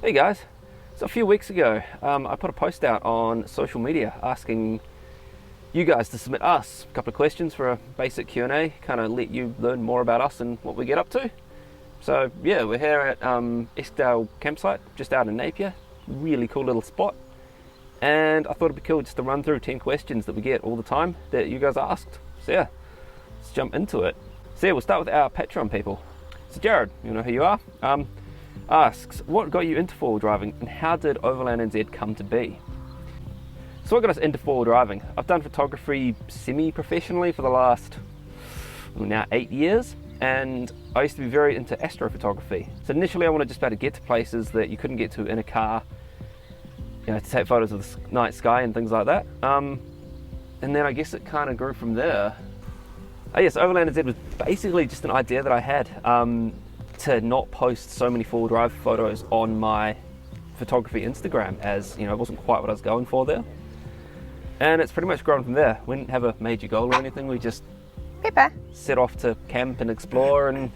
Hey guys, so a few weeks ago I put a post out on social media asking you guys to submit us a couple of questions for a basic Q&A, kind of let you learn more about us and what we get up to. So yeah, we're here at Eskdale campsite, just out in Napier, really cool little spot. And I thought it'd be cool just to run through 10 questions that we get all the time that you guys asked. So yeah, let's jump into it. So yeah, we'll start with our Patreon people. So Jared, you know who you are, asks, what got you into four-wheel driving and how did Overland NZ come to be? So what got us into four-wheel driving? I've done photography semi-professionally for the last, now 8 years, and I used to be very into astrophotography. So initially I wanted just to be able to get to places that you couldn't get to in a car, you know, to take photos of the night sky and things like that. And then I guess it kind of grew from there. Oh yes, Overland NZ was basically just an idea that I had. To not post so many four-wheel drive photos on my photography Instagram, as you know, it wasn't quite what I was going for there. And it's pretty much grown from there. We didn't have a major goal or anything, we just set off to camp and explore, and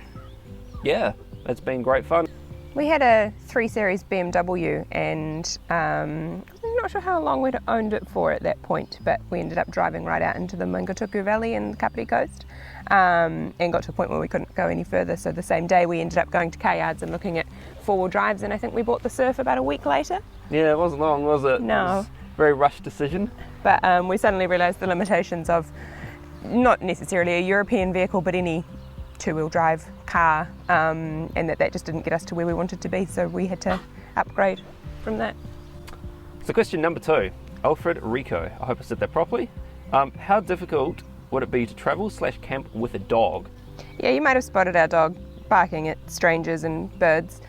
yeah, it's been great fun. We had a 3 Series BMW and I'm not sure how long we'd owned it for at that point, but we ended up driving right out into the Mungatuku Valley in the Kapiti Coast, and got to a point where we couldn't go any further. So the same day we ended up going to car yards and looking at four-wheel drives, and I think we bought the Surf about a week later. Yeah, it wasn't long, was it? No. It was a very rushed decision. But we suddenly realised the limitations of not necessarily a European vehicle, but any two-wheel drive car, and that just didn't get us to where we wanted to be, so we had to upgrade from that. So question number 2, Alfred Rico, I hope I said that properly. How difficult would it be to travel/camp with a dog? Yeah, you might have spotted our dog barking at strangers and birds.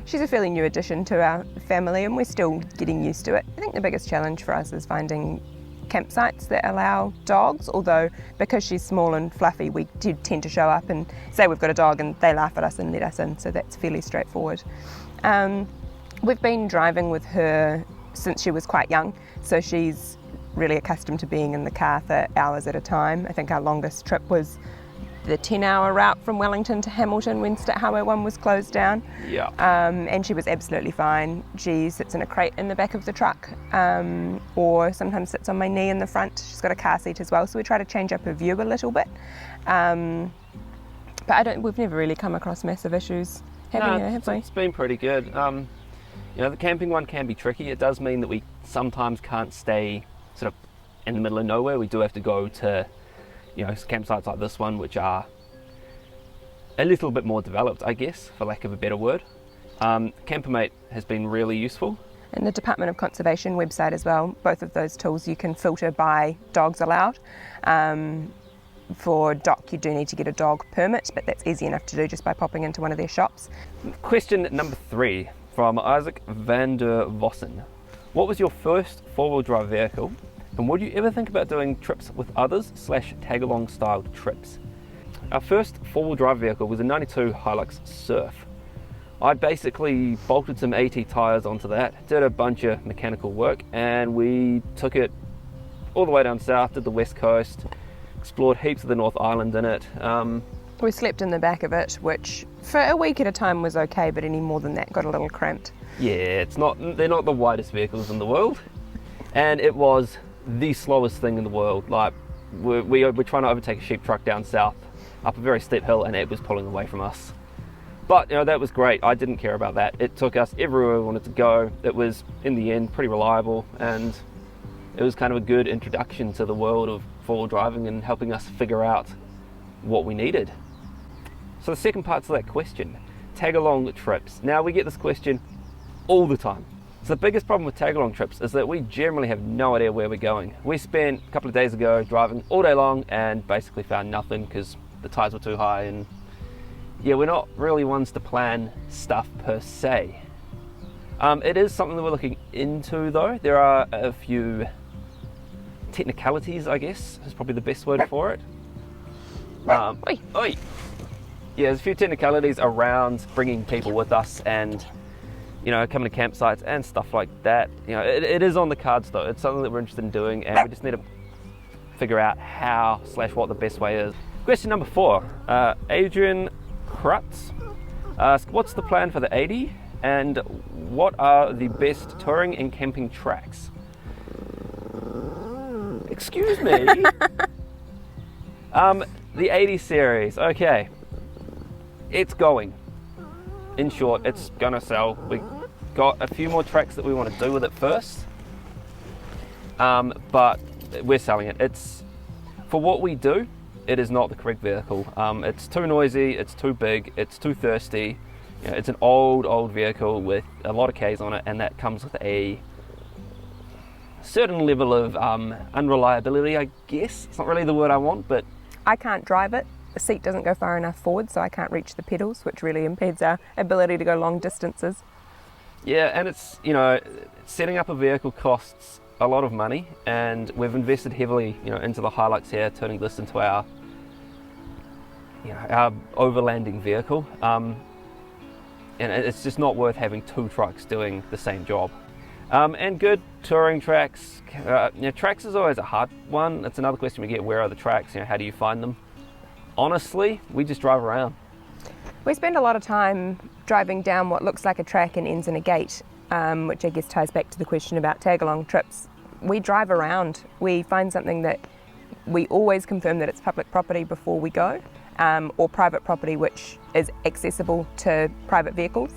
She's a fairly new addition to our family and we're still getting used to it. I think the biggest challenge for us is finding campsites that allow dogs, although because she's small and fluffy we do tend to show up and say we've got a dog and they laugh at us and let us in, so that's fairly straightforward. We've been driving with her since she was quite young, so she's really accustomed to being in the car for hours at a time. I think our longest trip was the 10-hour route from Wellington to Hamilton when State Highway 1 was closed down. Yeah. And she was absolutely fine. She sits in a crate in the back of the truck, or sometimes sits on my knee in the front. She's got a car seat as well, so we try to change up her view a little bit. But we've never really come across massive issues having her, have we? It's been pretty good. You know, the camping one can be tricky. It does mean that we sometimes can't stay sort of in the middle of nowhere. We do have to go to, you know, campsites like this one, which are a little bit more developed, I guess, for lack of a better word. Campermate has been really useful. And the Department of Conservation website as well, both of those tools you can filter by dogs allowed. For DOC you do need to get a dog permit, but that's easy enough to do just by popping into one of their shops. Question number 3 from Isaac van der Vossen. What was your first four-wheel drive vehicle? And would you ever think about doing trips with others / tag-along styled trips? Our first four-wheel drive vehicle was a 92 Hilux Surf. I basically bolted some AT tyres onto that, did a bunch of mechanical work, and we took it all the way down south, did the west coast, explored heaps of the North Island in it. We slept in the back of it, which for a week at a time was okay, but any more than that got a little cramped. Yeah, they're not the widest vehicles in the world, and it was the slowest thing in the world. Like we're trying to overtake a sheep truck down south up a very steep hill and it was pulling away from us. But you know, that was great. I didn't care about that. It took us everywhere we wanted to go. It was in the end pretty reliable, and it was kind of a good introduction to the world of four-wheel driving and helping us figure out what we needed. So the second part to that question, tag-along trips. Now we get this question all the time. So the biggest problem with tag-along trips is that we generally have no idea where we're going. We spent a couple of days ago driving all day long and basically found nothing because the tyres were too high, and yeah, we're not really ones to plan stuff per se. It is something that we're looking into though. There are a few technicalities, I guess, is probably the best word for it. Oi. Yeah, there's a few technicalities around bringing people with us and, you know, coming to campsites and stuff like that. You know, it is on the cards though. It's something that we're interested in doing, and we just need to figure out how / what the best way is. Question number 4, Adrian Krutz asks, what's the plan for the 80 And what are the best touring and camping tracks? Excuse me? The 80 series, okay. It's going. In short, it's gonna sell. We got a few more tracks that we want to do with it first. But we're selling it. It's, for what we do, it is not the correct vehicle. It's too noisy, it's too big, it's too thirsty. You know, it's an old vehicle with a lot of Ks on it, and that comes with a certain level of unreliability, I guess. It's not really the word I want, but I can't drive it. The seat doesn't go far enough forward, so I can't reach the pedals, which really impedes our ability to go long distances. yeah, and it's, you know, setting up a vehicle costs a lot of money, and we've invested heavily, you know, into the Hilux here, turning this into our, you know, our overlanding vehicle. And it's just not worth having two trucks doing the same job. And good touring tracks. You know, tracks is always a hard one. It's another question we get: where are the tracks? You know, how do you find them? Honestly, we just drive around. We spend a lot of time driving down what looks like a track and ends in a gate, which I guess ties back to the question about tag-along trips. We drive around. We find something that we always confirm that it's public property before we go, or private property which is accessible to private vehicles.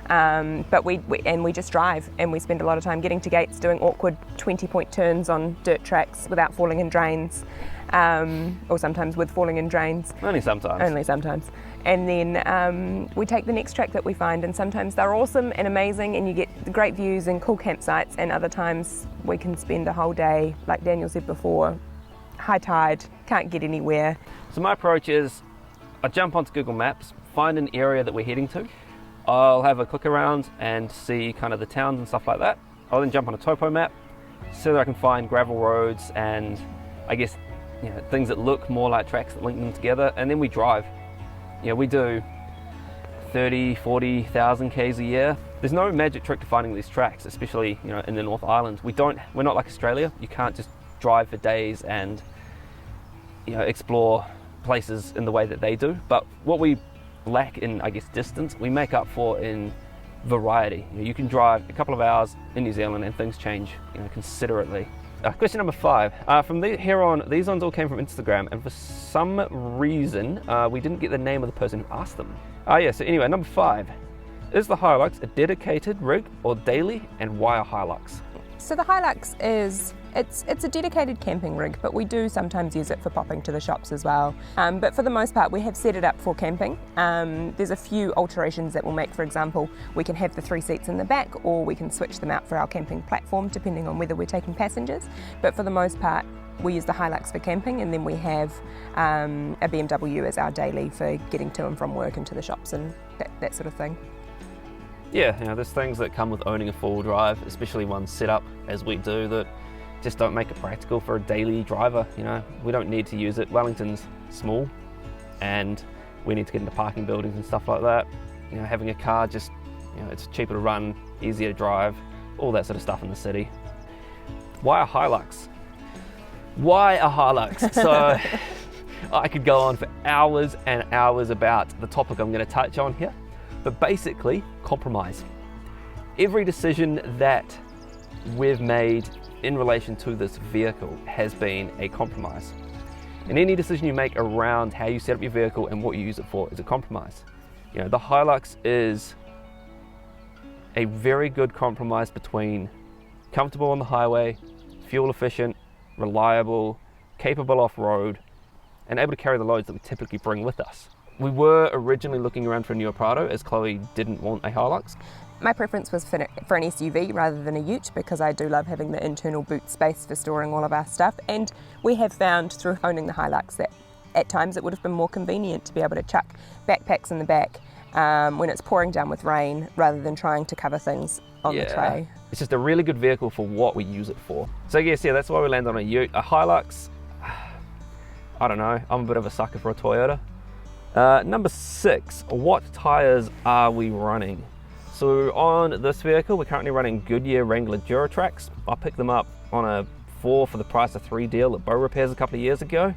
But we just drive, and we spend a lot of time getting to gates, doing awkward 20-point turns on dirt tracks without falling in drains, or sometimes with falling in drains. Only sometimes. Only sometimes. And then we take the next track that we find, and sometimes they're awesome and amazing, and you get great views and cool campsites, and other times we can spend a whole day, like Daniel said before, high tide, can't get anywhere. So my approach is, I jump onto Google Maps, find an area that we're heading to. I'll have a click around and see kind of the towns and stuff like that. I'll then jump on a topo map so that I can find gravel roads and, I guess, you know, things that look more like tracks that link them together, and then we drive. You know, we do 30, 40,000 Ks a year. There's no magic trick to finding these tracks, especially, you know, in the North Island. We're not like Australia. You can't just drive for days and, you know, explore places in the way that they do. But what we lack in, I guess, distance, we make up for in variety. You know, you can drive a couple of hours in New Zealand and things change, you know, considerably. Question number 5. From here on, these ones all came from Instagram, and for some reason we didn't get the name of the person who asked them. So anyway, number 5. Is the Hilux a dedicated rig or daily, and why a Hilux? So the Hilux is, it's a dedicated camping rig, but we do sometimes use it for popping to the shops as well. But for the most part, we have set it up for camping. There's a few alterations that we'll make. For example, we can have the 3 seats in the back, or we can switch them out for our camping platform, depending on whether we're taking passengers. But for the most part, we use the Hilux for camping, and then we have a BMW as our daily for getting to and from work and to the shops and that sort of thing. Yeah, you know, there's things that come with owning a four-wheel drive, especially one set up as we do, that just don't make it practical for a daily driver. You know, we don't need to use it. Wellington's small, and we need to get into parking buildings and stuff like that. You know, having a car, just, you know, it's cheaper to run, easier to drive, all that sort of stuff in the city. Why a Hilux? Why a Hilux? So I could go on for hours and hours about the topic I'm going to touch on here. But basically, compromise. Every decision that we've made in relation to this vehicle has been a compromise. And any decision you make around how you set up your vehicle and what you use it for is a compromise. You know, the Hilux is a very good compromise between comfortable on the highway, fuel efficient, reliable, capable off-road, and able to carry the loads that we typically bring with us. We were originally looking around for a newer Prado, as Chloe didn't want a Hilux. My preference was for an SUV rather than a ute, because I do love having the internal boot space for storing all of our stuff, and we have found through owning the Hilux that at times it would have been more convenient to be able to chuck backpacks in the back when it's pouring down with rain, rather than trying to cover things on the tray. It's just a really good vehicle for what we use it for. So I guess, yeah, that's why we landed on a ute. A Hilux, I don't know, I'm a bit of a sucker for a Toyota. Number 6, what tyres are we running? So on this vehicle, we're currently running Goodyear Wrangler Duratrax. I picked them up on a 4 for the price of 3 deal at Bow Repairs a couple of years ago.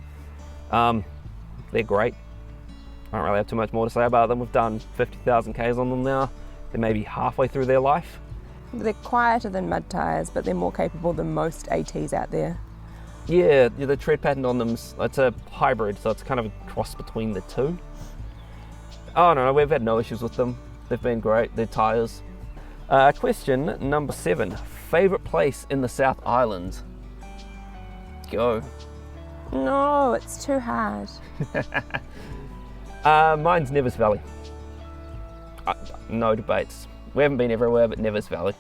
They're great. I don't really have too much more to say about them. We've done 50,000 Ks on them now. they're maybe halfway through their life. They're quieter than mud tyres, but they're more capable than most ATs out there. Yeah, the tread pattern on them, it's a hybrid, so it's kind of a cross between the two. Oh no, we've had no issues with them. They've been great, their tyres. Question number 7. Favourite place in the South Island? Go. No, it's too hard. Mine's Nevis Valley. No debates. We haven't been everywhere, but Nevis Valley.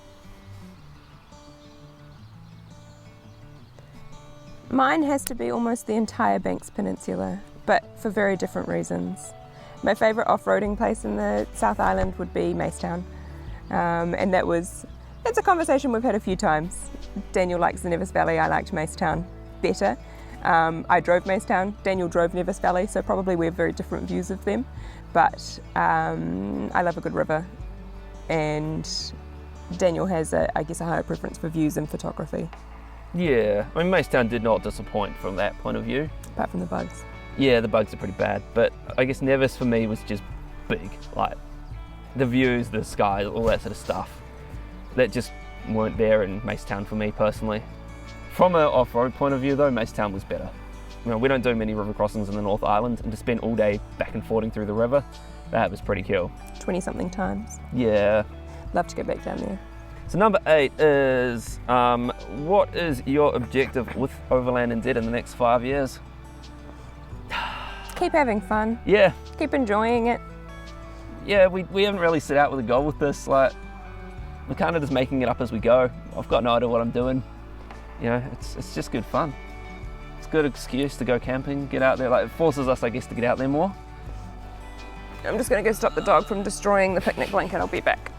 Mine has to be almost the entire Banks Peninsula, but for very different reasons. My favourite off-roading place in the South Island would be Macetown, and it's a conversation we've had a few times. Daniel likes the Nevis Valley, I liked Macetown better. I drove Macetown, Daniel drove Nevis Valley, so probably we have very different views of them, but I love a good river, and Daniel has a higher preference for views and photography. Yeah, I mean Macetown did not disappoint from that point of view. Apart from the bugs. Yeah, the bugs are pretty bad, but I guess Nevis for me was just big. Like the views, the skies, all that sort of stuff. That just weren't there in Macetown for me personally. From an off-road point of view though, Macetown was better. You know, we don't do many river crossings in the North Island, and to spend all day back and forthing through the river, that was pretty cool. 20-something times. Yeah. Love to go back down there. So number 8 is, what is your objective with Overland NZ in the next 5 years? Keep having fun. Yeah. Keep enjoying it. Yeah, we haven't really set out with a goal with this. Like, we're kind of just making it up as we go. I've got no idea what I'm doing. You know, it's just good fun. It's a good excuse to go camping, get out there. Like, it forces us, I guess, to get out there more. I'm just going to go stop the dog from destroying the picnic blanket. I'll be back.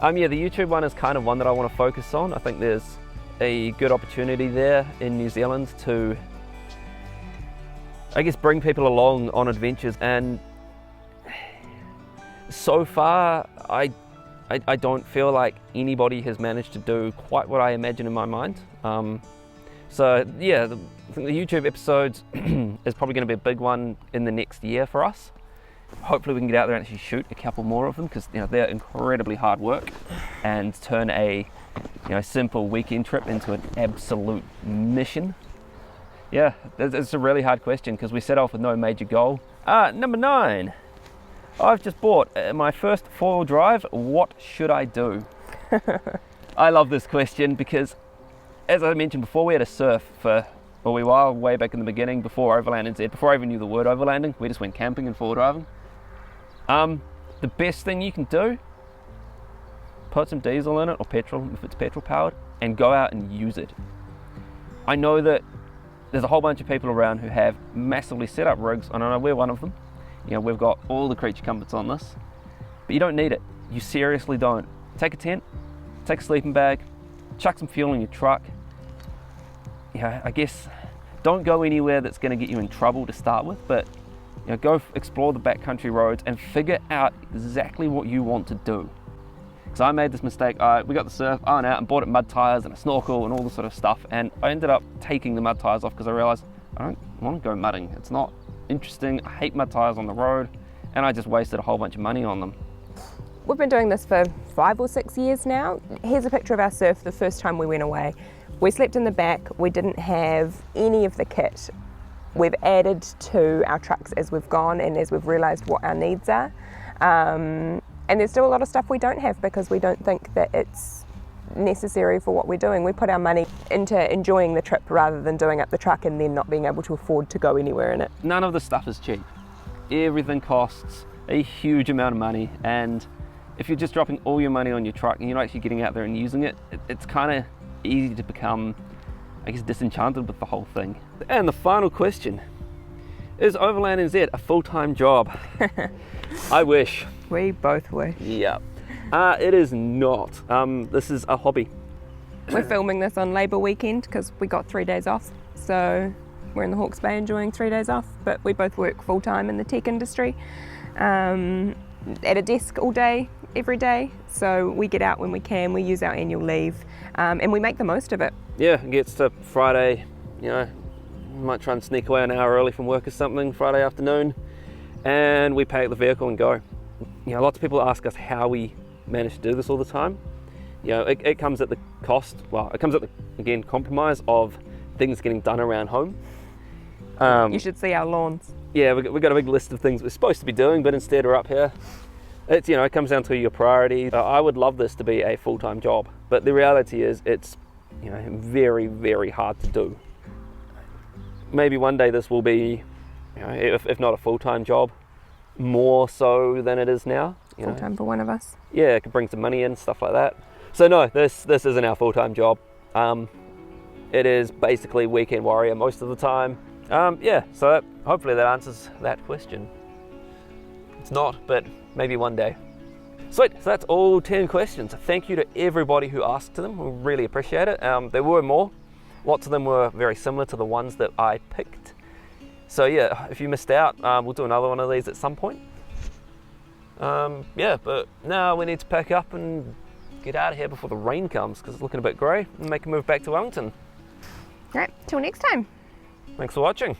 Yeah, the YouTube one is kind of one that I want to focus on. I think there's a good opportunity there in New Zealand to, I guess, bring people along on adventures, and so far I don't feel like anybody has managed to do quite what I imagine in my mind. So yeah, I think the YouTube episodes is probably going to be a big one in the next year for us. Hopefully we can get out there and actually shoot a couple more of them, because they're incredibly hard work, and turn a simple weekend trip into an absolute mission. Yeah, it's a really hard question because we set off with no major goal. Number 9. I've just bought my first 4-wheel drive. What should I do? I love this question because, as I mentioned before, we had a surf for a wee while, way back in the beginning, before Overland NZ, before I even knew the word overlanding. We just went camping and 4-wheel driving. The best thing you can do, put some diesel in it, or petrol if it's petrol powered, and go out and use it. I know that there's a whole bunch of people around who have massively set up rigs, and I know we're one of them. We've got all the creature comforts on this, but you don't need it. You seriously don't. Take a tent, take a sleeping bag, chuck some fuel in your truck. I guess don't go anywhere that's going to get you in trouble to start with, but go explore the backcountry roads and figure out exactly what you want to do. Because I made this mistake. We got the surf, I went out and bought mud tyres and a snorkel and all this sort of stuff, and I ended up taking the mud tyres off because I realised I don't want to go mudding. It's not interesting. I hate mud tyres on the road, and I just wasted a whole bunch of money on them. We've been doing this for 5 or 6 years now. Here's a picture of our surf the first time we went away. We slept in the back. We didn't have any of the kit. We've added to our trucks as we've gone and as we've realised what our needs are. And there's still a lot of stuff we don't have because we don't think that it's necessary for what we're doing. We put our money into enjoying the trip rather than doing up the truck and then not being able to afford to go anywhere in it. None of the stuff is cheap. Everything costs a huge amount of money, and if you're just dropping all your money on your truck and you're not actually getting out there and using it, it's kind of easy to become, I guess, disenchanted with the whole thing. And the final question, is Overland NZ a full-time job? I wish. We both wish. Yeah. It is not. This is a hobby. We're filming this on Labour weekend because we got 3 days off. So we're in the Hawke's Bay enjoying 3 days off, but we both work full-time in the tech industry. At a desk all day, every day. So we get out when we can, we use our annual leave, and we make the most of it. Yeah, it gets to Friday, might try and sneak away an hour early from work or something, Friday afternoon, and we pack the vehicle and go. lots of people ask us how we manage to do this all the time. It comes at the cost, it comes at the, again, compromise of things getting done around home. You should see our lawns. Yeah, we've got a big list of things we're supposed to be doing, but instead we're up here. It's, it comes down to your priorities. I would love this to be a full-time job, but the reality is it's, very, very hard to do. Maybe one day this will be, if not a full-time job, more so than it is now. Full-time for one of us. Yeah, it could bring some money in, stuff like that. So no, this isn't our full-time job. It is basically weekend warrior most of the time. So hopefully that answers that question. It's not, but maybe one day. Sweet, so that's all 10 questions. Thank you to everybody who asked them. We really appreciate it. There were more. Lots of them were very similar to the ones that I picked. So yeah, if you missed out, we'll do another one of these at some point. But now we need to pack up and get out of here before the rain comes, because it's looking a bit grey, and make a move back to Wellington. All right, till next time. Thanks for watching.